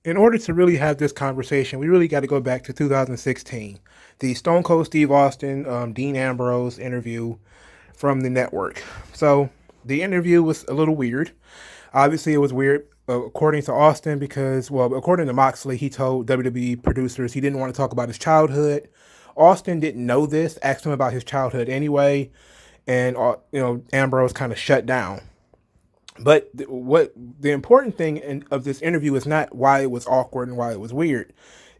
In order to really have this conversation, we really got to go back to 2016, the Stone Cold Steve Austin, Dean Ambrose interview from the network. So the interview was a little weird. Obviously, it was weird according to Austin because, well, according to Moxley, he told WWE producers he didn't want to talk about his childhood. Austin didn't know this, asked him about his childhood anyway, and Ambrose kind of shut down. But what the important thing of this interview is not why it was awkward and why it was weird.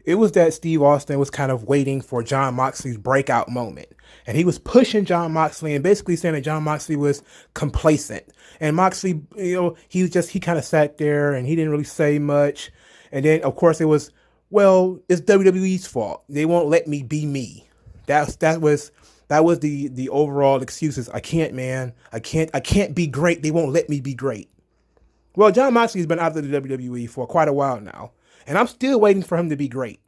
It was that Steve Austin was kind of waiting for Jon Moxley's breakout moment. And he was pushing Jon Moxley and basically saying that Jon Moxley was complacent. And Moxley, he kind of sat there and he didn't really say much. And then, of course, it was, well, it's WWE's fault. They won't let me be me. That was the overall excuses. I can't, man. I can't be great. They won't let me be great. Well, Jon Moxley's been out of the WWE for quite a while now, and I'm still waiting for him to be great.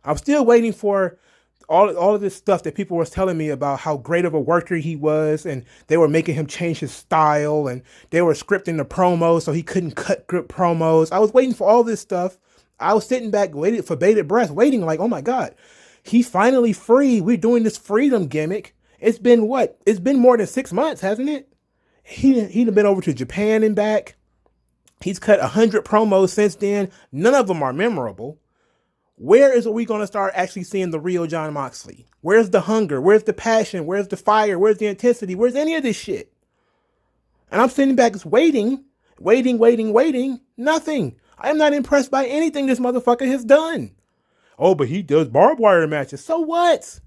I'm still waiting for all of this stuff that people were telling me about how great of a worker he was, and they were making him change his style, and they were scripting the promos so he couldn't cut grip promos. I was waiting for all this stuff. I was sitting back, waiting for bated breath, waiting like, oh my God, he's finally free. We're doing this freedom gimmick. It's been what? It's been more than 6 months, hasn't it? He'd been over to Japan and back. He's cut 100 promos since then. None of them are memorable. Where is we going to start actually seeing the real Jon Moxley? Where's the hunger? Where's the passion? Where's the fire? Where's the intensity? Where's any of this shit? And I'm sitting back just waiting. Nothing. I am not impressed by anything this motherfucker has done. Oh, but he does barbed wire matches. So what?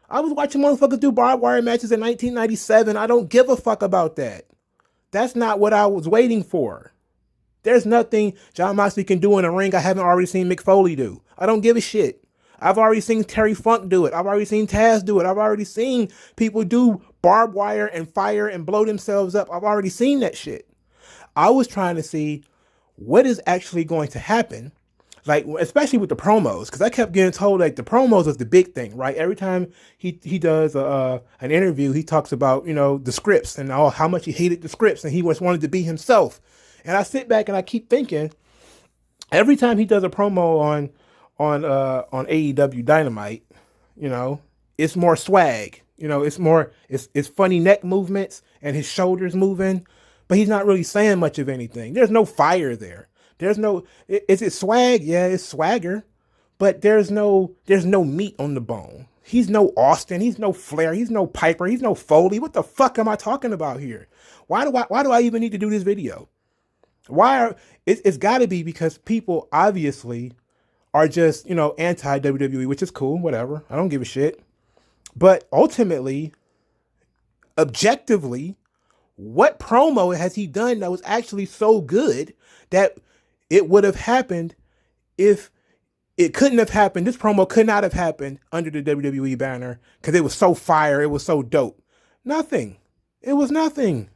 I was watching motherfuckers do barbed wire matches in 1997. I don't give a fuck about that. That's not what I was waiting for. There's nothing Jon Moxley can do in a ring I haven't already seen Mick Foley do. I don't give a shit. I've already seen Terry Funk do it. I've already seen Taz do it. I've already seen people do barbed wire and fire and blow themselves up. I've already seen that shit. I was trying to see what is actually going to happen, like especially with the promos, because I kept getting told like the promos was the big thing, right? Every time he does an interview, he talks about the scripts and how much he hated the scripts and he just wanted to be himself. And I sit back and I keep thinking, every time he does a promo on AEW Dynamite, it's more swag. It's funny neck movements and his shoulders moving, but he's not really saying much of anything. There's no fire there. Is it swag? Yeah, it's swagger, but there's no meat on the bone. He's no Austin. He's no Flair. He's no Piper. He's no Foley. What the fuck am I talking about here? Why do I even need to do this video? It's got to be because people obviously are just, anti WWE, which is cool, whatever. I don't give a shit. But ultimately, objectively, what promo has he done that was actually so good that it would have happened if it couldn't have happened? This promo could not have happened under the WWE banner because it was so fire. It was so dope. Nothing. It was nothing.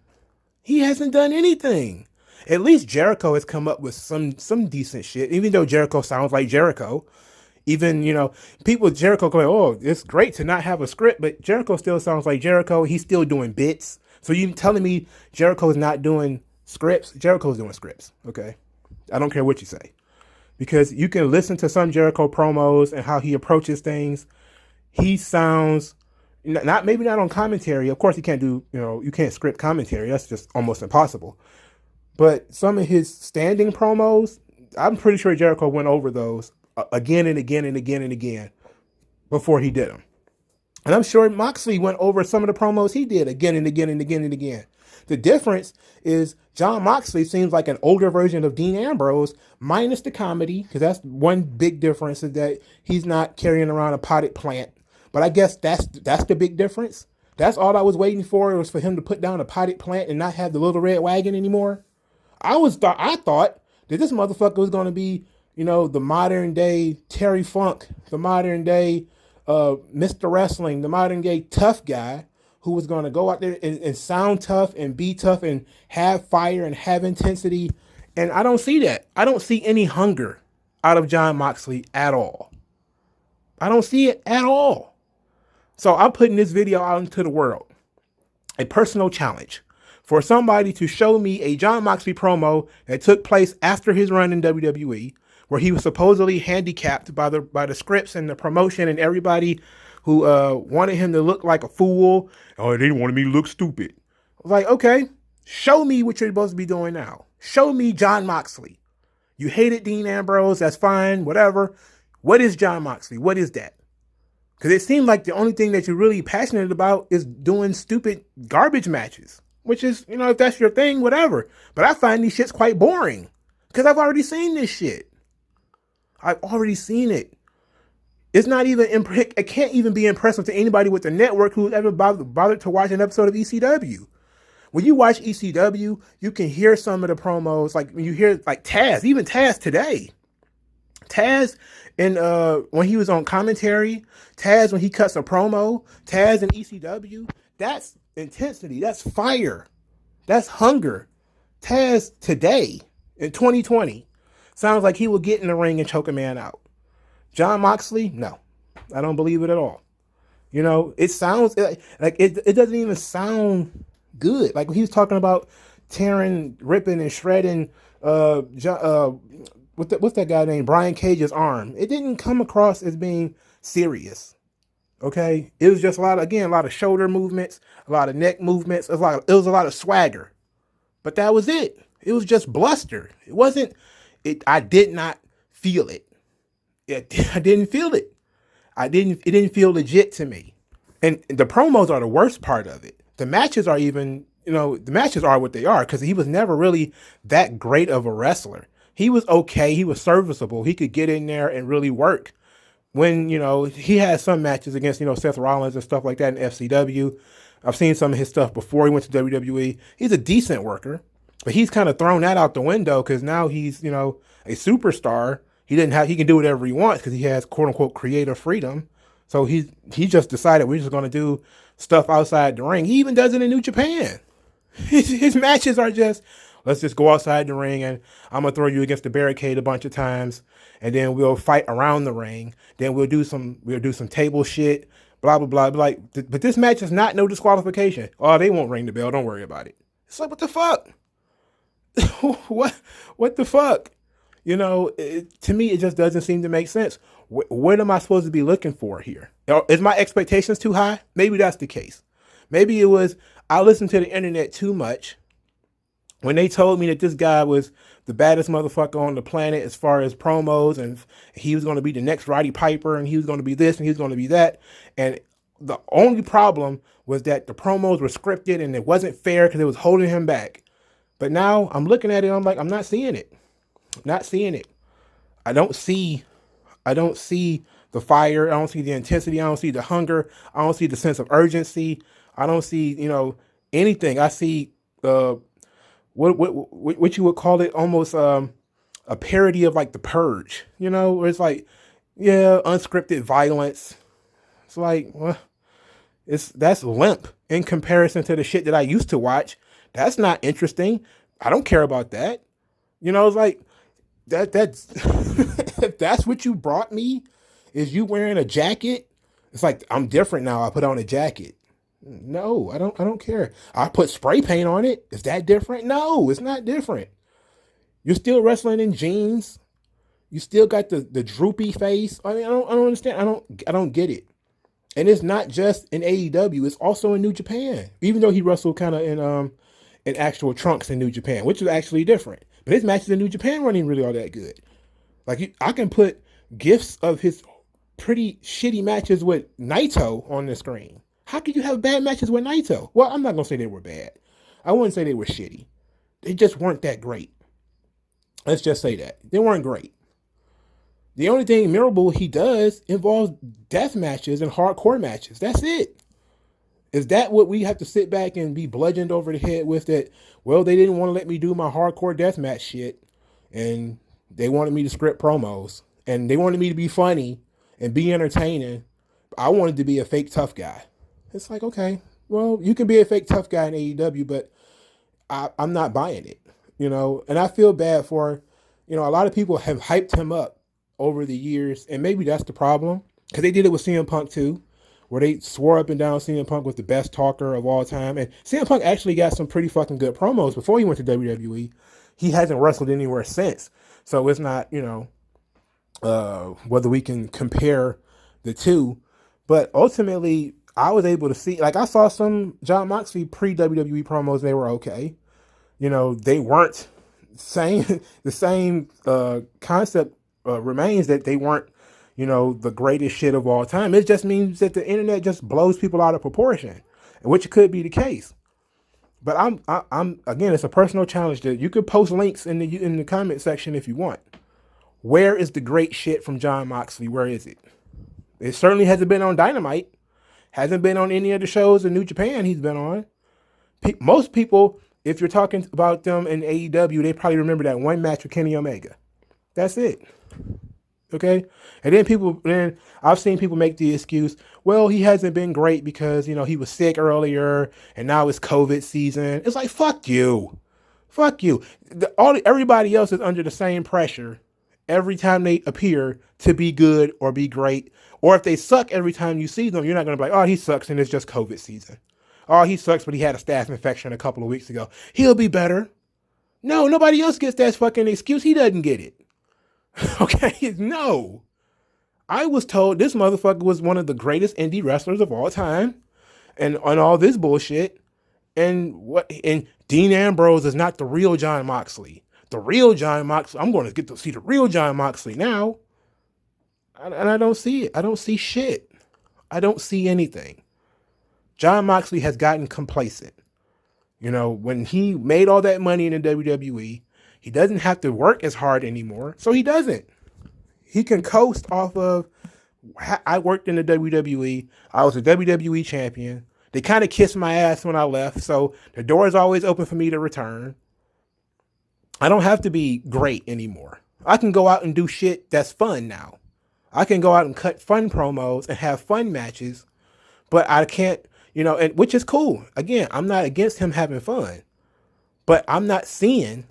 He hasn't done anything. At least Jericho has come up with some decent shit, even though Jericho sounds like Jericho. Even, Jericho go, oh, it's great to not have a script, but Jericho still sounds like Jericho. He's still doing bits. So you telling me Jericho is not doing scripts? Jericho's doing scripts, okay? I don't care what you say. Because you can listen to some Jericho promos and how he approaches things. He sounds, maybe not on commentary. Of course, you can't do, you can't script commentary. That's just almost impossible. But some of his standing promos, I'm pretty sure Jericho went over those again and again and again and again before he did them. And I'm sure Moxley went over some of the promos he did again and again and again and again. The difference is Jon Moxley seems like an older version of Dean Ambrose, minus the comedy, because that's one big difference, is that he's not carrying around a potted plant. But I guess that's the big difference. That's all I was waiting for, was for him to put down a potted plant and not have the little red wagon anymore. I thought that this motherfucker was going to be, the modern day Terry Funk, the modern day Mr. Wrestling, the modern day tough guy who was going to go out there and sound tough and be tough and have fire and have intensity. And I don't see that. I don't see any hunger out of Jon Moxley at all. I don't see it at all. So I'm putting this video out into the world. A personal challenge for somebody to show me a Jon Moxley promo that took place after his run in WWE, where he was supposedly handicapped by the scripts and the promotion and everybody who wanted him to look like a fool. Oh, they wanted me to look stupid. I was like, okay, show me what you're supposed to be doing now. Show me Jon Moxley. You hated Dean Ambrose, that's fine, whatever. What is Jon Moxley? What is that? Because it seemed like the only thing that you're really passionate about is doing stupid garbage matches. Which is, if that's your thing, whatever. But I find these shits quite boring. Because I've already seen this shit. I've already seen it. It's not even, it can't even be impressive to anybody with the network who's ever bothered to watch an episode of ECW. When you watch ECW, you can hear some of the promos, like when you hear like Taz, even Taz today. Taz, and when he was on commentary, Taz when he cuts a promo, Taz in ECW, that's intensity, that's fire, that's hunger. Taz today in 2020 sounds like he will get in the ring and choke a man out. Jon Moxley, no, I don't believe it at all. It sounds like it doesn't even sound good. Like when he was talking about tearing, ripping, and shredding what's that guy named Brian Cage's arm. It didn't come across as being serious. Okay, it was just a lot of shoulder movements, a lot of neck movements, it was a lot of swagger. But that was it. It was just bluster. It wasn't. I did not feel it. I didn't feel it. It didn't feel legit to me. And the promos are the worst part of it. The matches are even, the matches are what they are because he was never really that great of a wrestler. He was okay. He was serviceable. He could get in there and really work. When, he had some matches against, Seth Rollins and stuff like that in FCW. I've seen some of his stuff before he went to WWE. He's a decent worker, but he's kind of thrown that out the window because now he's, a superstar. He can do whatever he wants because he has quote unquote creative freedom. So he just decided we're just going to do stuff outside the ring. He even does it in New Japan. His matches are just, let's just go outside the ring and I'm going to throw you against the barricade a bunch of times. And then we'll fight around the ring. Then we'll do some table shit, blah, blah, blah. But this match is not no disqualification. Oh, they won't ring the bell. Don't worry about it. It's like, what the fuck? What the fuck? To me, it just doesn't seem to make sense. What am I supposed to be looking for here? Is my expectations too high? Maybe that's the case. Maybe it was, I listened to the internet too much when they told me that this guy was the baddest motherfucker on the planet as far as promos, and he was going to be the next Roddy Piper, and he was going to be this, and he was going to be that. And the only problem was that the promos were scripted, and it wasn't fair because it was holding him back. But now I'm looking at it, I'm like, I'm not seeing it. Not seeing it. I don't see the fire. I don't see the intensity. I don't see the hunger. I don't see the sense of urgency. I don't see, anything. I see what you would call it, almost a parody of like The Purge, where it's like, yeah, unscripted violence. It's like, well, that's limp in comparison to the shit that I used to watch. That's not interesting. I don't care about that. It's like that's if that's what you brought me, is you wearing a jacket. It's like, I'm different now. I put on a jacket. No, I don't care. I put spray paint on it. Is that different? No, it's not different. You're still wrestling in jeans. You still got the droopy face. I mean, I don't understand. I don't get it. And it's not just in AEW. It's also in New Japan. Even though he wrestled kind of in actual trunks in New Japan, which is actually different. But his matches in New Japan weren't even really all that good. Like, I can put gifs of his pretty shitty matches with Naito on the screen. How could you have bad matches with Naito? Well, I'm not going to say they were bad. I wouldn't say they were shitty. They just weren't that great. Let's just say that. They weren't great. The only thing memorable he does involves death matches and hardcore matches. That's it. Is that what we have to sit back and be bludgeoned over the head with? That, well, they didn't want to let me do my hardcore deathmatch shit, and they wanted me to script promos, and they wanted me to be funny and be entertaining. I wanted to be a fake tough guy. It's like, okay, well, you can be a fake tough guy in AEW, but I'm not buying it, And I feel bad for, a lot of people have hyped him up over the years, and maybe that's the problem, because they did it with CM Punk too, where they swore up and down CM Punk was the best talker of all time. And CM Punk actually got some pretty fucking good promos before he went to WWE. He hasn't wrestled anywhere since. So it's not, whether we can compare the two. But ultimately, I was able to see, like, I saw some Jon Moxley pre-WWE promos, and they were okay. You know, they weren't same. The same concept remains, that they weren't, you know, the greatest shit of all time. It just means that the internet just blows people out of proportion, which could be the case. But I'm again, it's a personal challenge that you could post links in the comment section if you want. Where is the great shit from Jon Moxley? Where is it? It certainly hasn't been on Dynamite. Hasn't been on any of the shows in New Japan he's been on. Most people, if you're talking about them in AEW, they probably remember that one match with Kenny Omega. That's it. Okay? And then I've seen people make the excuse, well, he hasn't been great because, you know, he was sick earlier and now it's COVID season. It's like, fuck you. Fuck you. Everybody else is under the same pressure every time they appear to be good or be great. Or if they suck every time you see them, you're not going to be like, oh, he sucks and it's just COVID season. Oh, he sucks, but he had a staph infection a couple of weeks ago. He'll be better. No, nobody else gets that fucking excuse. He doesn't get it. Okay? No. I was told this motherfucker was one of the greatest indie wrestlers of all time. And on all this bullshit. And Dean Ambrose is not the real Jon Moxley. The real Jon Moxley, I'm going to get to see the real Jon Moxley now. And I don't see it. I don't see shit. I don't see anything. Jon Moxley has gotten complacent. You know, when he made all that money in the WWE, he doesn't have to work as hard anymore. So he doesn't. He can coast off of, I worked in the WWE. I was a WWE champion. They kind of kissed my ass when I left. So the door is always open for me to return. I don't have to be great anymore. I can go out and do shit that's fun now. I can go out and cut fun promos and have fun matches, but I can't, you know, and which is cool. Again, I'm not against him having fun, but I'm not seeing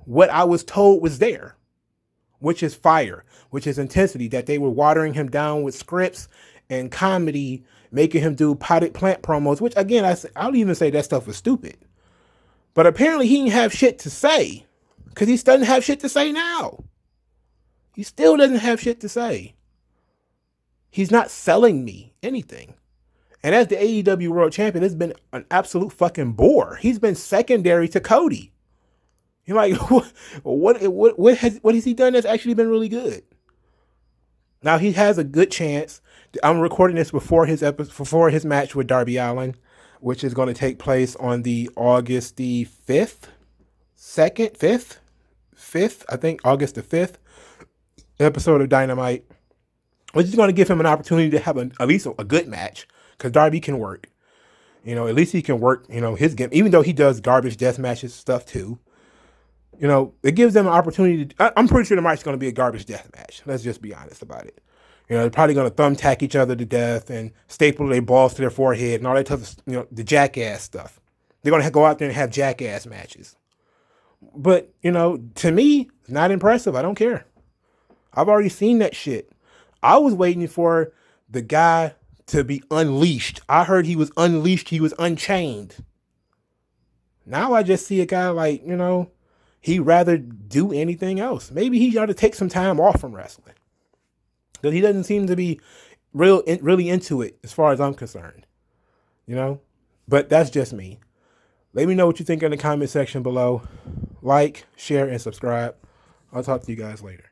what I was told was there, which is fire, which is intensity, that they were watering him down with scripts and comedy, making him do potted plant promos, which again, I'll even say that stuff was stupid. But apparently he didn't have shit to say, because he doesn't have shit to say now. He still doesn't have shit to say. He's not selling me anything. And as the AEW World Champion, it's been an absolute fucking bore. He's been secondary to Cody. You're like, what has he done that's actually been really good? Now he has a good chance. I'm recording this before his match with Darby Allin, which is going to take place on the August the 5th, I think August the 5th episode of Dynamite, which is going to give him an opportunity to have at least a good match, because Darby can work. You know, at least he can work, you know, his game, even though he does garbage death matches stuff too. You know, it gives them an opportunity I'm pretty sure the match is going to be a garbage death match. Let's just be honest about it. You know, they're probably going to thumbtack each other to death and staple their balls to their forehead and all that tough, you know, the jackass stuff. They're going to go out there and have jackass matches. But, you know, to me, it's not impressive. I don't care. I've already seen that shit. I was waiting for the guy to be unleashed. I heard he was unleashed. He was unchained. Now I just see a guy like, you know, he'd rather do anything else. Maybe he ought to take some time off from wrestling, because he doesn't seem to be really into it as far as I'm concerned. You know? But that's just me. Let me know what you think in the comment section below. Like, share, and subscribe. I'll talk to you guys later.